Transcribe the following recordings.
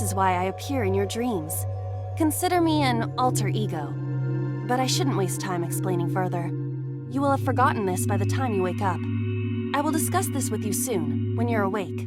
is why I appear in your dreams. Consider me an alter ego. But I shouldn't waste time explaining further. You will have forgotten this by the time you wake up. I will discuss this with you soon, when you're awake.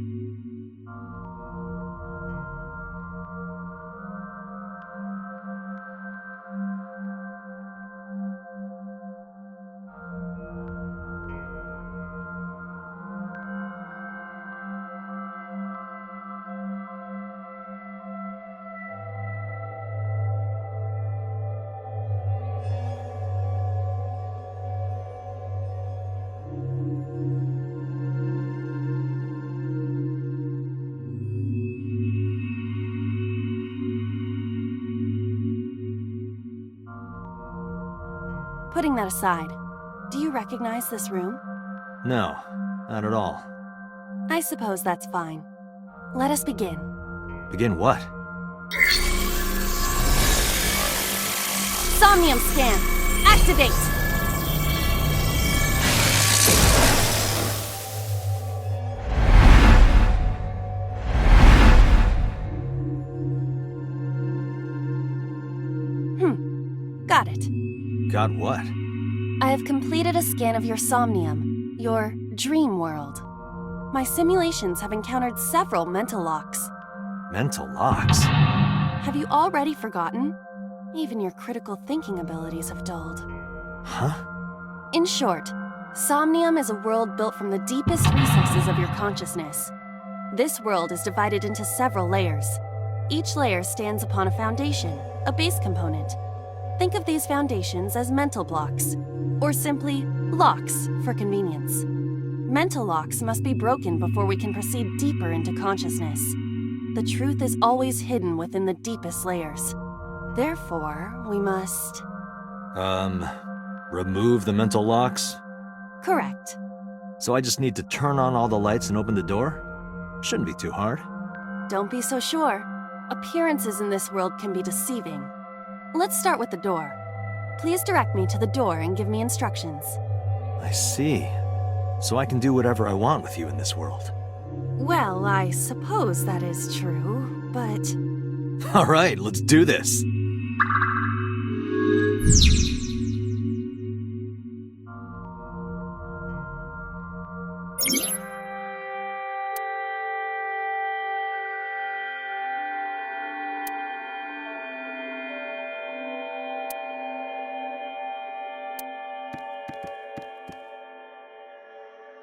Putting that aside, do you recognize this room? No, not at all. I suppose that's fine. Let us begin. Begin what? Somnium scan! Activate! Got it. Got what? I have completed a scan of your somnium, your dream world. My simulations have encountered several mental locks. Mental locks? Have you already forgotten? Even your critical thinking abilities have dulled. Huh? In short, Somnium is a world built from the deepest recesses of your consciousness. This world is divided into several layers. Each layer stands upon a foundation, a base component. Think of these foundations as mental blocks, or simply locks for convenience. Mental locks must be broken before we can proceed deeper into consciousness. The truth is always hidden within the deepest layers. Therefore, we must... remove the mental locks? Correct. So I just need to turn on all the lights and open the door? Shouldn't be too hard. Don't be so sure. Appearances in this world can be deceiving. Let's start with the door. Please direct me to the door and give me instructions. I see. So I can do whatever I want with you in this world. Well, I suppose that is true, but... All right, let's do this.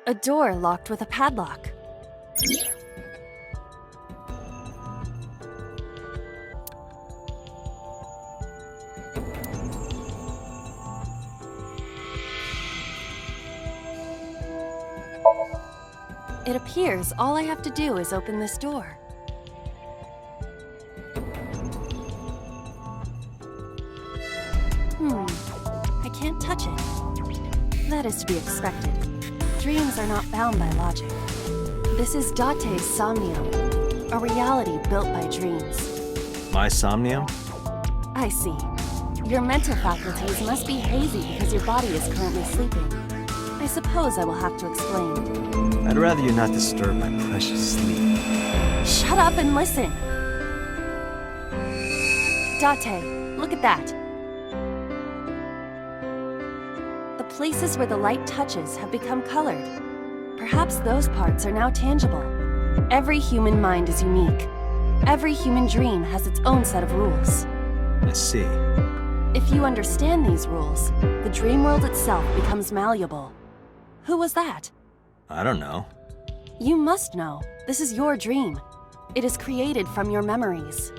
A door locked with a padlock. It appears all I have to do is open this door. I can't touch it. That is to be expected. Dreams are not bound by logic. This is Date's Somnium, a reality built by dreams. My Somnium? I see. Your mental faculties must be hazy because your body is currently sleeping. I suppose I will have to explain. I'd rather you not disturb my precious sleep. Shut up and listen! Date, look at that. The places where the light touches have become colored. Perhaps those parts are now tangible. Every human mind is unique. Every human dream has its own set of rules. I see. If you understand these rules, the dream world itself becomes malleable. Who was that? I don't know. You must know. This is your dream. It is created from your memories.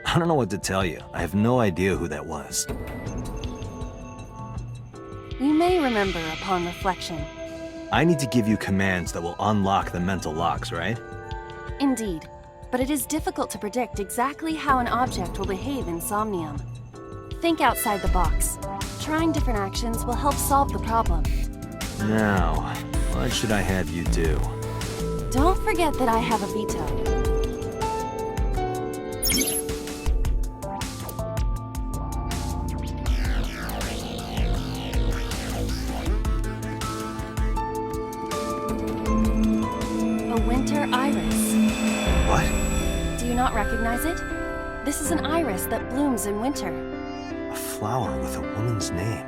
I don't know what to tell you. I have no idea who that was. You may remember upon reflection. I need to give you commands that will unlock the mental locks, right? Indeed, but it is difficult to predict exactly how an object will behave in Somnium. Think outside the box. Trying different actions will help solve the problem. Now, what should I have you do? Don't forget that I have a veto. A winter iris. What? Do you not recognize it? This is an iris that blooms in winter. A flower with a woman's name.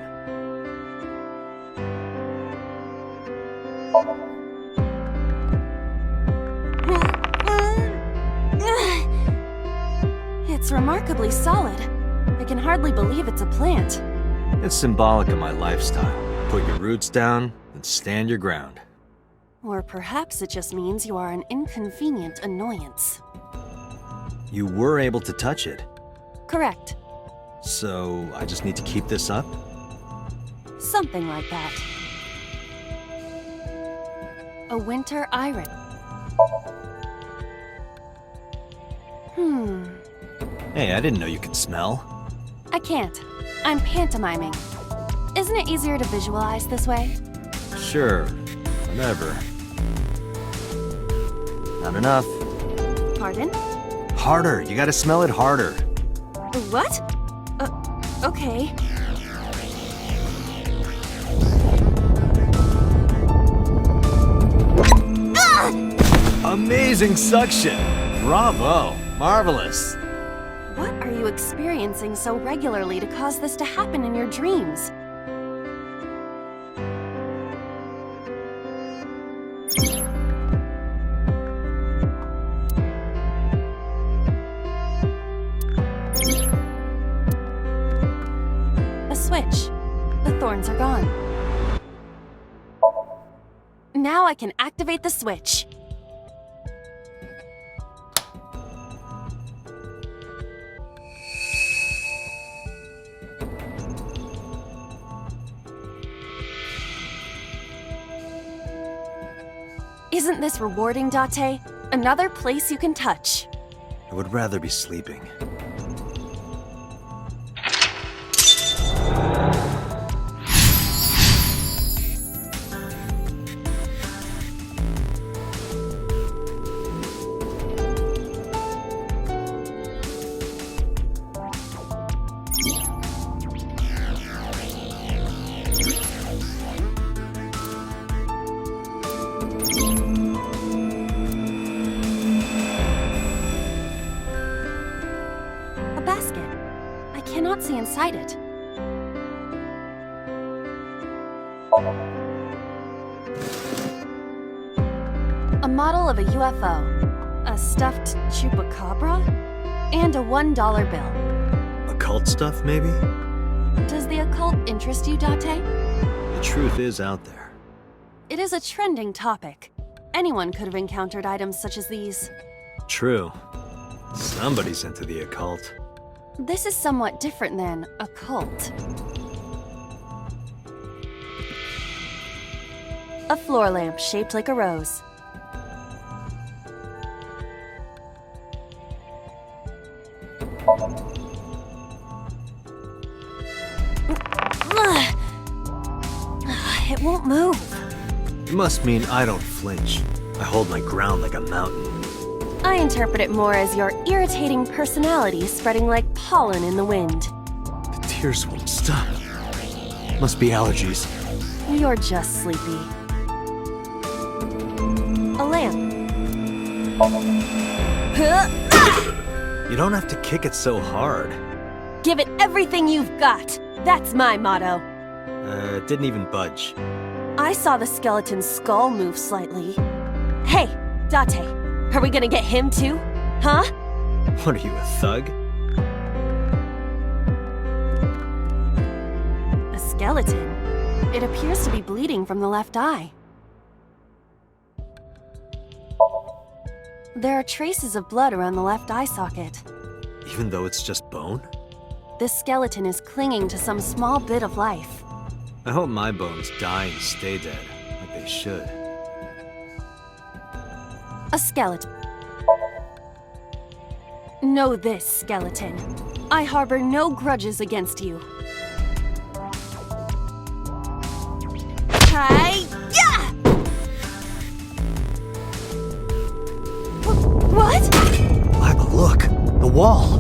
It's remarkably solid. I can hardly believe it's a plant. It's symbolic of my lifestyle. Put your roots down and stand your ground. Or perhaps it just means you are an inconvenient annoyance. You were able to touch it, Correct. so I just need to keep this up? Something like that. A winter iris. Hey, I didn't know you could smell. I can't. I'm pantomiming. Isn't it easier to visualize this way? Sure, whatever. Not enough. Pardon? Harder, you gotta smell it harder. What? Okay. Amazing suction! Bravo! Marvelous! What are you experiencing so regularly to cause this to happen in your dreams? A switch. The thorns are gone. Now I can activate the switch. Isn't this rewarding, Date? Another place you can touch. I would rather be sleeping. A basket. I cannot see inside it. A model of a UFO, a stuffed chupacabra, and a $1 bill. Occult stuff, maybe? Does the occult interest you, Date? The truth is out there. It is a trending topic. Anyone could have encountered items such as these. True. Somebody's into the occult. This is somewhat different than a cult. A floor lamp shaped like a rose. It won't move. It must mean I don't flinch. I hold my ground like a mountain. I interpret it more as your irritating personality spreading like pollen in the wind. The tears won't stop. Must be allergies. You're just sleepy. A lamp. You don't have to kick it so hard. Give it everything you've got. That's my motto. It didn't even budge. I saw the skeleton's skull move slightly. Hey, Date, are we gonna get him too? Huh? What are you, a thug? A skeleton? It appears to be bleeding from the left eye. There are traces of blood around the left eye socket. Even though it's just bone? This skeleton is clinging to some small bit of life. I hope my bones die and stay dead, like they should. A skeleton. Know this, skeleton. I harbor no grudges against you. Hi-ya! What? Lila, look! The wall!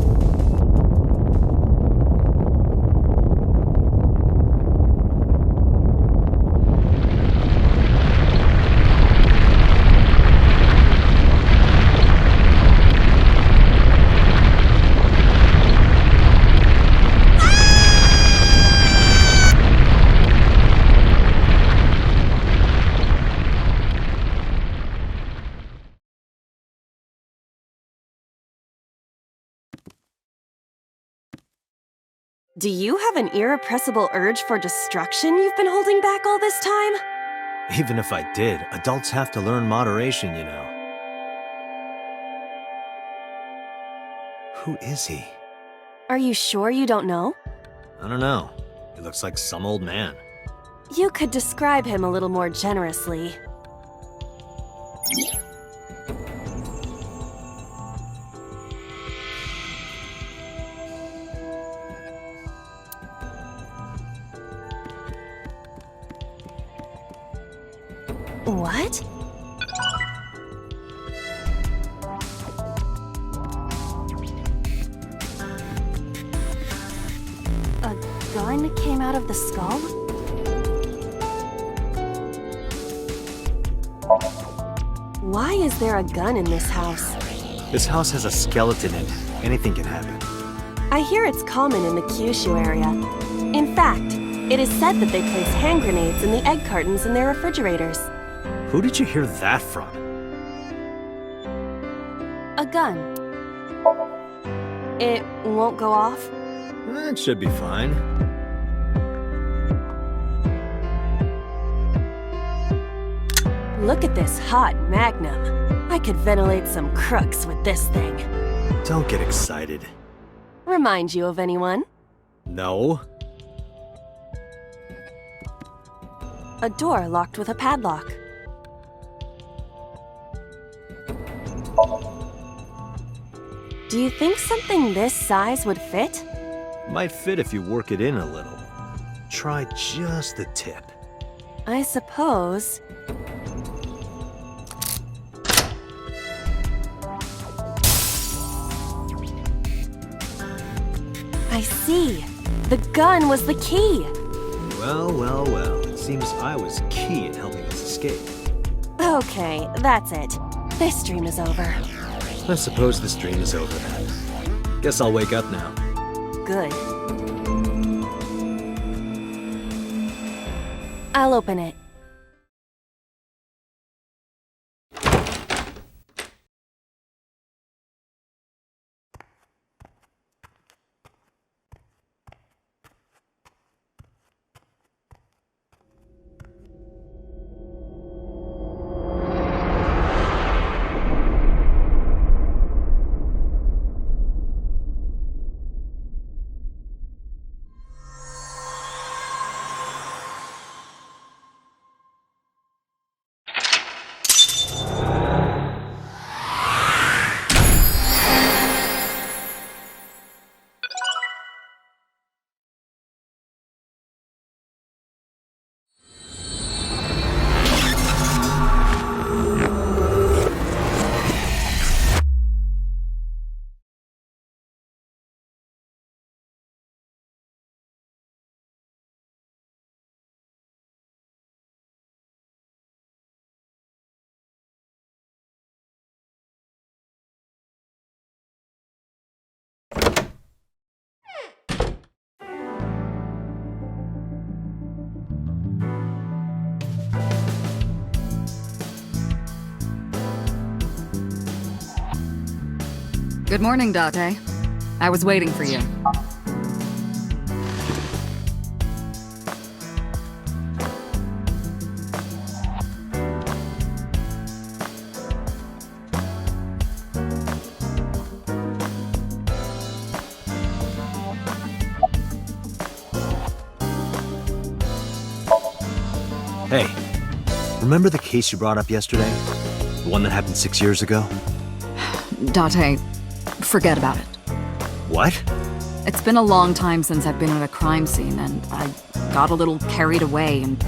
Do you have an irrepressible urge for destruction you've been holding back all this time? Even if I did, adults have to learn moderation, you know. Who is he? Are you sure you don't know? I don't know. He looks like some old man. You could describe him a little more generously. What? A gun came out of the skull? Why is there a gun in this house? This house has a skeleton in it. Anything can happen. I hear it's common in the Kyushu area. In fact, it is said that they place hand grenades in the egg cartons in their refrigerators. Who did you hear that from? A gun. It won't go off? It should be fine. Look at this hot magnum. I could ventilate some crooks with this thing. Don't get excited. Remind you of anyone? No. A door locked with a padlock. Do you think something this size would fit? Might fit if you work it in a little. Try just the tip. I suppose. I see. The gun was the key. Well, well, well. It seems I was key in helping us escape. Okay, that's it. This dream is over. I suppose this dream is over then. Guess I'll wake up now. Good. I'll open it. Good morning, Date. I was waiting for you. Hey, remember the case you brought up yesterday? The one that happened 6 years ago? Date, forget about it. What? It's been a long time since I've been at a crime scene, and I got a little carried away, and...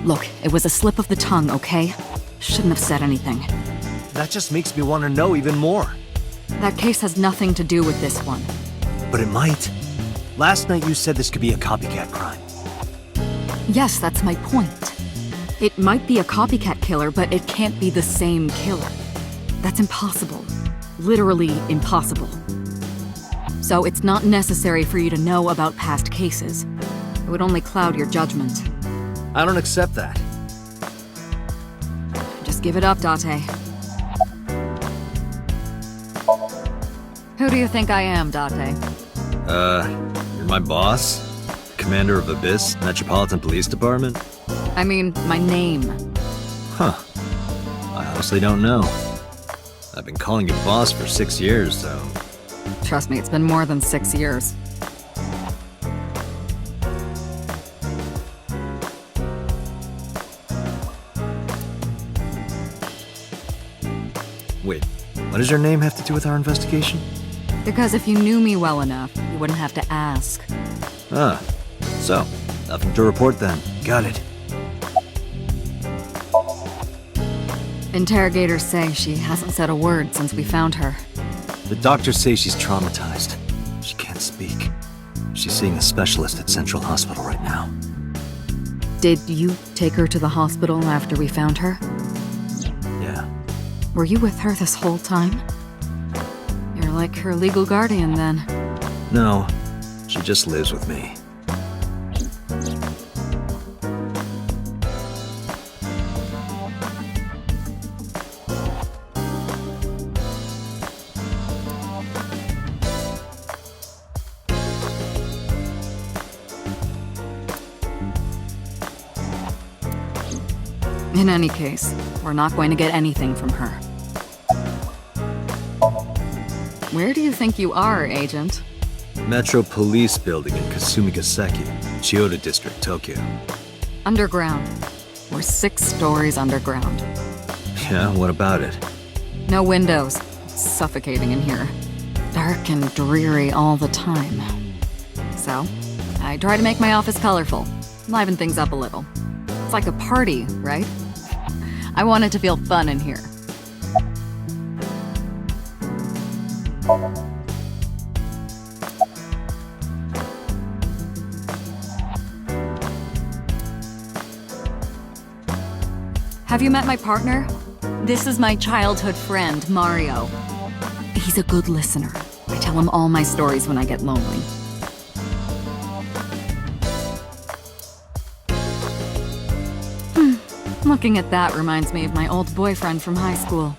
Look, it was a slip of the tongue, okay? Shouldn't have said anything. That just makes me want to know even more. That case has nothing to do with this one. But it might. Last night you said this could be a copycat crime. Yes, that's my point. It might be a copycat killer, but it can't be the same killer. That's impossible. Literally impossible. So it's not necessary for you to know about past cases. It would only cloud your judgment. I don't accept that. Just give it up, Date. Who do you think I am, Date? You're my boss? Commander of Abyss Metropolitan Police Department? I mean, my name. Huh. I honestly don't know. I've been calling you boss for 6 years, so... Trust me, it's been more than 6 years. Wait, what does your name have to do with our investigation? Because if you knew me well enough, you wouldn't have to ask. Ah, so, nothing to report then. Got it. Interrogators say she hasn't said a word since we found her. The doctors say she's traumatized. She can't speak. She's seeing a specialist at Central Hospital right now. Did you take her to the hospital after we found her? Yeah. Were you with her this whole time? You're like her legal guardian, then. No, she just lives with me. In any case, we're not going to get anything from her. Where do you think you are, Agent? Metro Police Building in Kasumigaseki, Chiyoda District, Tokyo. Underground. We're 6 stories underground. Yeah, what about it? No windows. It's suffocating in here. Dark and dreary all the time. So, I try to make my office colorful, liven things up a little. It's like a party, right? I want it to feel fun in here. Have you met my partner? This is my childhood friend, Mario. He's a good listener. I tell him all my stories when I get lonely. Looking at that reminds me of my old boyfriend from high school.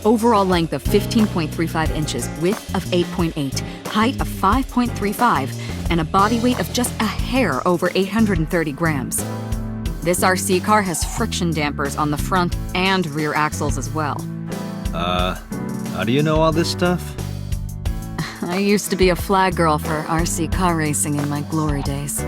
Overall length of 15.35 inches, width of 8.8, height of 5.35, and a body weight of just a hair over 830 grams. This RC car has friction dampers on the front and rear axles as well. How do you know all this stuff? I used to be a flag girl for RC car racing in my glory days.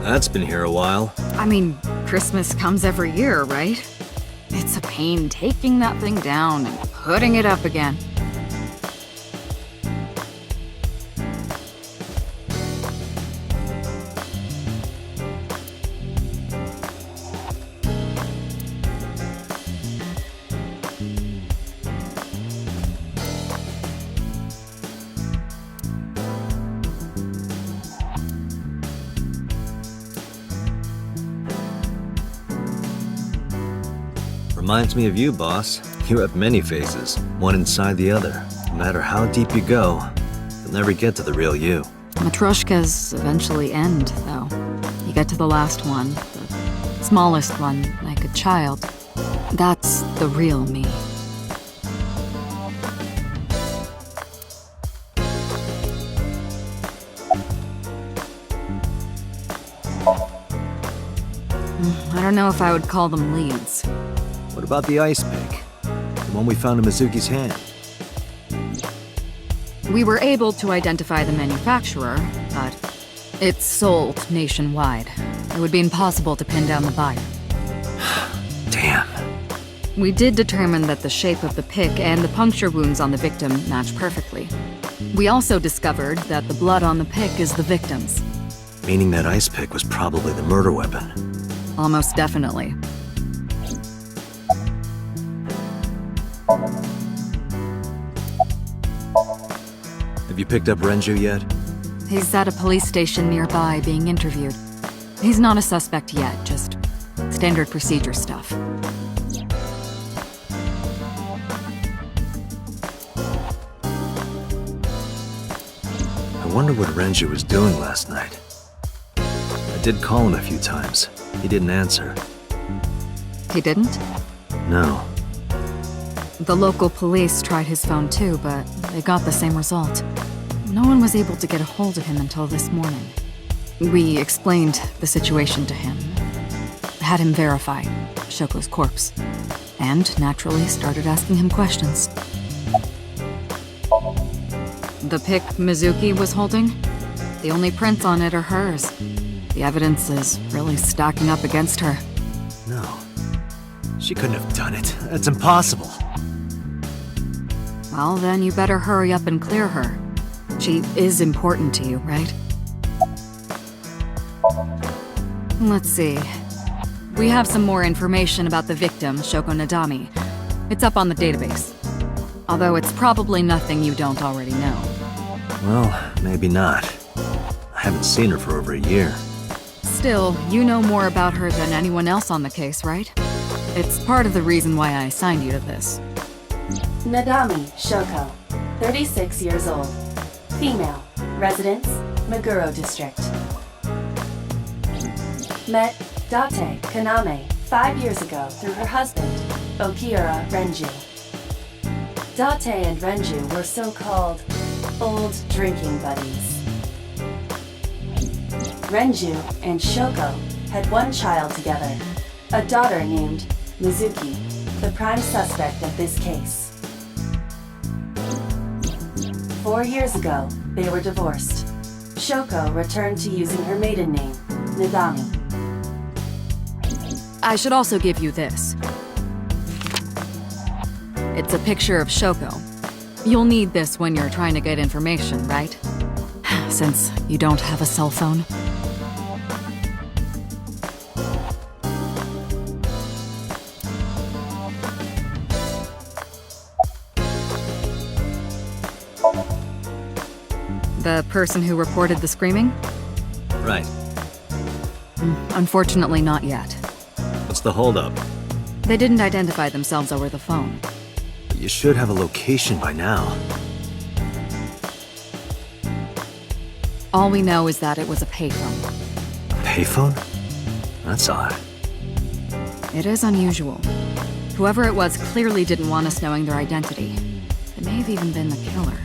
That's been here a while. I mean, Christmas comes every year, right? It's a pain taking that thing down and putting it up again. Reminds me of you, boss. You have many faces, one inside the other. No matter how deep you go, you'll never get to the real you. Matryoshkas eventually end, though. You get to the last one, the smallest one, like a child. That's the real me. I don't know if I would call them leads. What about the ice pick? The one we found in Mizuki's hand? We were able to identify the manufacturer, but it's sold nationwide. It would be impossible to pin down the buyer. Damn. We did determine that the shape of the pick and the puncture wounds on the victim match perfectly. We also discovered that the blood on the pick is the victim's. Meaning that ice pick was probably the murder weapon. Almost definitely. Have you picked up Renju yet? He's at a police station nearby being interviewed. He's not a suspect yet, just standard procedure stuff. I wonder what Renju was doing last night. I did call him a few times. He didn't answer. He didn't? No. The local police tried his phone too, but they got the same result. No one was able to get a hold of him until this morning. We explained the situation to him, had him verify Shoko's corpse, and naturally started asking him questions. The pick Mizuki was holding? The only prints on it are hers. The evidence is really stacking up against her. No. She couldn't have done it. That's impossible. Well, then you better hurry up and clear her. She is important to you, right? Let's see. We have some more information about the victim, Shoko Nadami. It's up on the database. Although it's probably nothing you don't already know. Well, maybe not. I haven't seen her for over a year. Still, you know more about her than anyone else on the case, right? It's part of the reason why I assigned you to this. Nadami Shoko, 36 years old. Female, residence, Meguro District. Met Date Kaname 5 years ago through her husband, Okiura Renju. Date and Renju were so-called old drinking buddies. Renju and Shoko had one child together, a daughter named Mizuki, the prime suspect of this case. 4 years ago, they were divorced. Shoko returned to using her maiden name, Nadami. I should also give you this. It's a picture of Shoko. You'll need this when you're trying to get information, right? Since you don't have a cell phone. The person who reported the screaming? Right. Unfortunately, not yet. What's the holdup? They didn't identify themselves over the phone. You should have a location by now. All we know is that it was a payphone. A payphone? That's odd. It is unusual. Whoever it was clearly didn't want us knowing their identity. It may have even been the killer.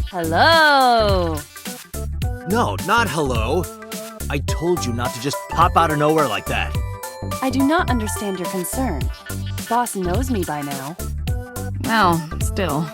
Hello! No, not hello. I told you not to just pop out of nowhere like that. I do not understand your concern. Boss knows me by now. Well, still.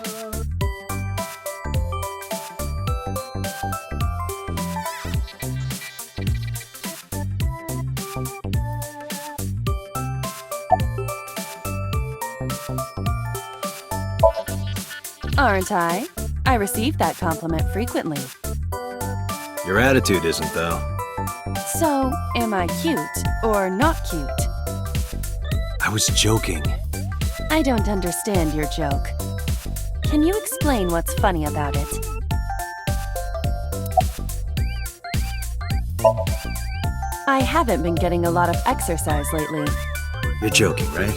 Aren't I? I receive that compliment frequently. Your attitude isn't, though. So, am I cute or not cute? I was joking. I don't understand your joke. Can you explain what's funny about it? I haven't been getting a lot of exercise lately. You're joking, right?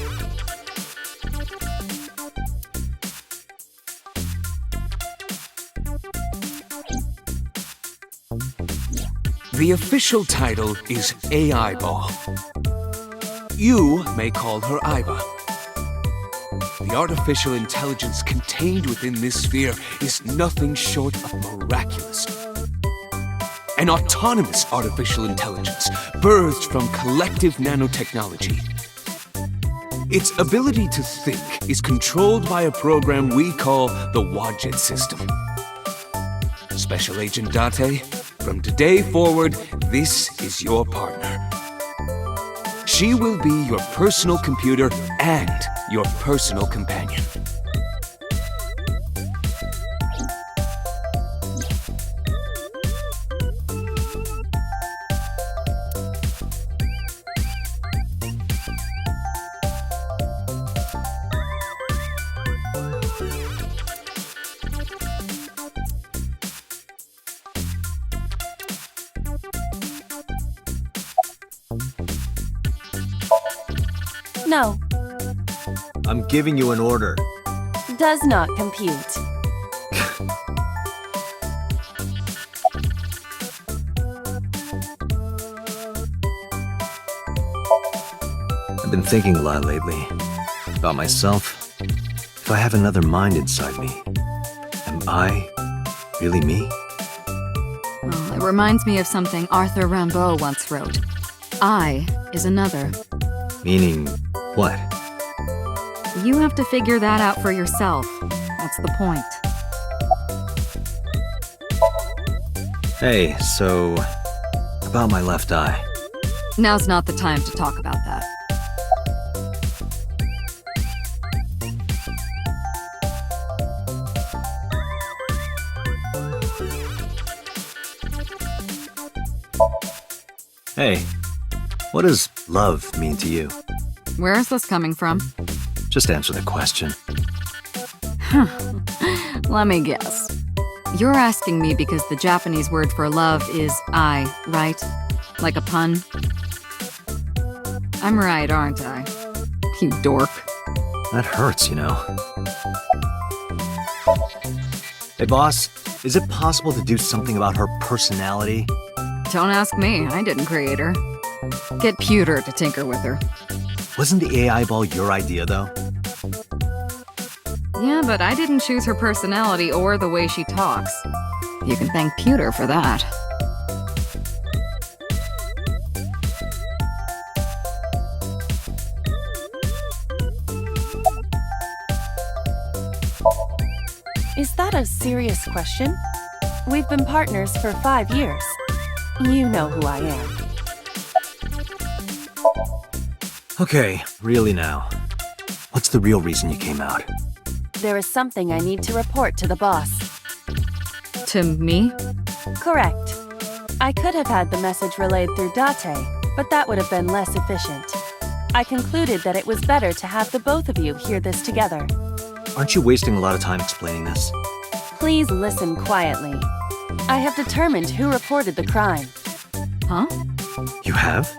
The official title is AI Ball. You may call her Aiba. The artificial intelligence contained within this sphere is nothing short of miraculous. An autonomous artificial intelligence birthed from collective nanotechnology. Its ability to think is controlled by a program we call the Wadjet system. Special Agent Date, from today forward, this is your partner. She will be your personal computer and your personal companion. No, I'm giving you an order. does not compute. I've been thinking a lot lately. About myself. If I have another mind inside me, am I really me? Well, it reminds me of something Arthur Rimbaud once wrote. I is another. Meaning what? You have to figure that out for yourself. That's the point. Hey, so about my left eye. Now's not the time to talk about that. Hey, what does love mean to you? Where is this coming from? Just answer the question. Let me guess. You're asking me because the Japanese word for love is ai, right? Like a pun? I'm right, aren't I? You dork. That hurts, you know. Hey, boss, is it possible to do something about her personality? Don't ask me, I didn't create her. Get Pewter to tinker with her. Wasn't the AI ball your idea, though? Yeah, but I didn't choose her personality or the way she talks. You can thank Pewter for that. Is that a serious question? We've been partners for 5 years. You know who I am. Okay, really now. What's the real reason you came out? There is something I need to report to the boss. To me? Correct. I could have had the message relayed through Date, but that would have been less efficient. I concluded that it was better to have the both of you hear this together. Aren't you wasting a lot of time explaining this? Please listen quietly. I have determined who reported the crime. Huh? You have?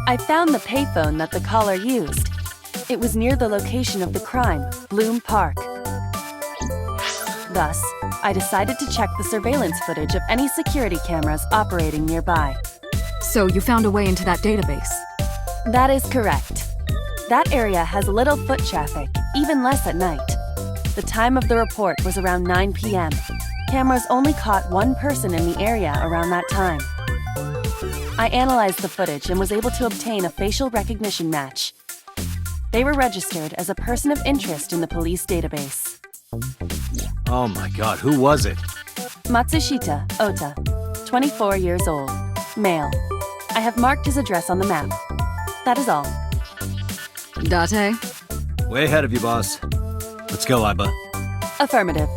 I found the payphone that the caller used. It was near the location of the crime, Bloom Park. Thus, I decided to check the surveillance footage of any security cameras operating nearby. So you found a way into that database? That is correct. That area has little foot traffic, even less at night. The time of the report was around 9 p.m. Cameras only caught one person in the area around that time. I analyzed the footage and was able to obtain a facial recognition match. They were registered as a person of interest in the police database. Oh my god, who was it? Matsushita Ota, 24 years old, male. I have marked his address on the map. That is all. Date? Way ahead of you, boss. Let's go, Aiba. Affirmative.